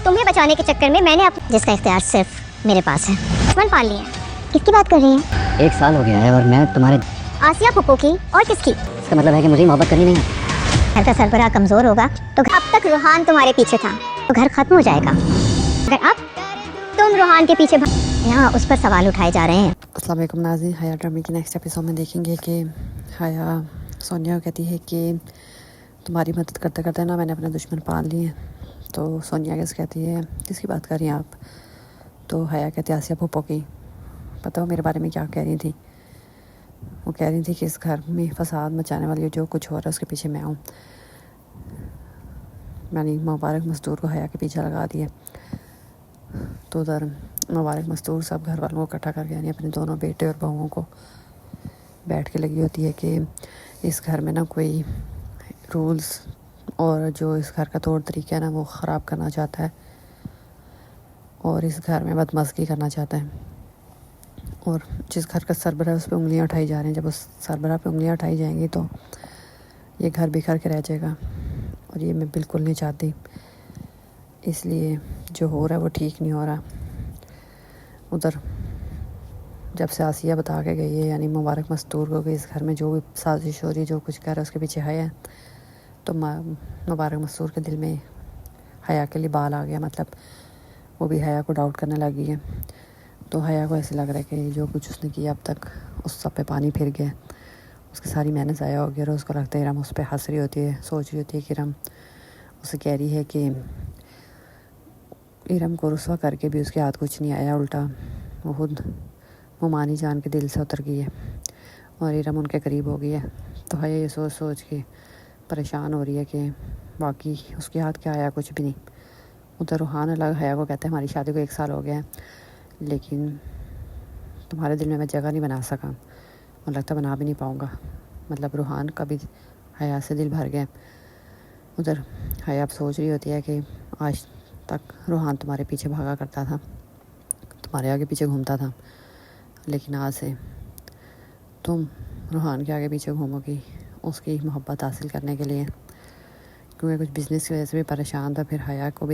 तुम्हें बचाने के चक्कर में मैंने जिसका इख्तियार सिर्फ मेरे पास है दुश्मन पाल लिया। किसकी बात कर रही हैं? 1 साल हो गया है और मैं तुम्हारे आसिया फुप्पो की और किसकी? इसका मतलब है कि मुझे मोहब्बत करनी नहीं है। घर का सरबराह कमजोर होगा तो अब तक रूहान तुम्हारे पीछे था तो घर खत्म हो जाएगा। अगर अब तुम रूहान के पीछे यहाँ उस पर सवाल उठाए जा रहे हैं। अस्सलाम वालेकुम नाज़रीन, हया ड्रामे की नेक्स्ट एपिसोड में देखेंगे कि हया सोनिया को कहती है कि तुम्हारी मदद करते करते ना मैंने अपने दुश्मन पाल लिए हैं। तो सोनिया कैसे कहती है किसकी बात कर रही हैं आप? तो हया कहती है आसिया फूफो की। पता हो मेरे बारे में क्या कह रही थी? वो कह रही थी कि इस घर में फसाद मचाने वाली जो कुछ हो रहा है उसके पीछे मैं हूँ। मैंने मुबारक मजदूर को हया के पीछे लगा दिया। तो उधर मुबारक मजदूर सब घर वालों को इकट्ठा करके यानी अपने दोनों बेटे और बहुओं को बैठ के लगी होती है कि इस घर में ना कोई रूल्स और जो इस घर का तौर तरीका है ना वो ख़राब करना चाहता है और इस घर में बदमज़गी करना चाहता है। और जिस घर का सरबराह उस पर उंगलियां उठाई जा रही हैं, जब उस सरबराह पे उंगलियां उठाई जाएंगी तो ये घर बिखर के रह जाएगा और ये मैं बिल्कुल नहीं चाहती। इसलिए जो हो रहा है वो ठीक नहीं हो रहा। उधर जब से आसिया बता के गई है यानी मुबारक मस्तूर को कि इस घर में जो भी साजिश हो रही जो कुछ कर रहा है उसके पीछे हया है, तो मुबारक मस्तूर के दिल में हया के लिए बाल आ गया। मतलब वो भी हया को डाउट करने लगी है। तो हया को ऐसे लग रहा है कि जो कुछ उसने किया अब तक उस सब पे पानी फिर गया, उसकी सारी मेहनत ज़ाया हो गई। और उसको लगता है इरम उस पर हंस रही होती है, सोच रही होती है कि इरम उसे कह रही है कि इरम को रुस्वा करके भी उसके हाथ कुछ नहीं आया, उल्टा वो खुद मुमानी जान के दिल से उतर गई है और इरम उनके करीब हो गई है। तो हया ये सोच सोच के परेशान हो रही है कि बाकी उसके हाथ क्या आया, कुछ भी नहीं। उधर रूहान अलग हया को कहते हैं हमारी शादी को 1 साल हो गया है लेकिन तुम्हारे दिल में मैं जगह नहीं बना सका और लगता बना भी नहीं पाऊँगा। मतलब रूहान का भी हया से दिल भर गया। उधर हया अब सोच रही होती है कि आज तक रूहान तुम्हारे पीछे भागा करता था, तुम्हारे आगे पीछे घूमता था, लेकिन आज से तुम रूहान के आगे पीछे घूमोगी उसकी मोहब्बत हासिल करने के लिए। क्योंकि कुछ बिज़नेस की वजह से भी परेशान था। फिर हया को भी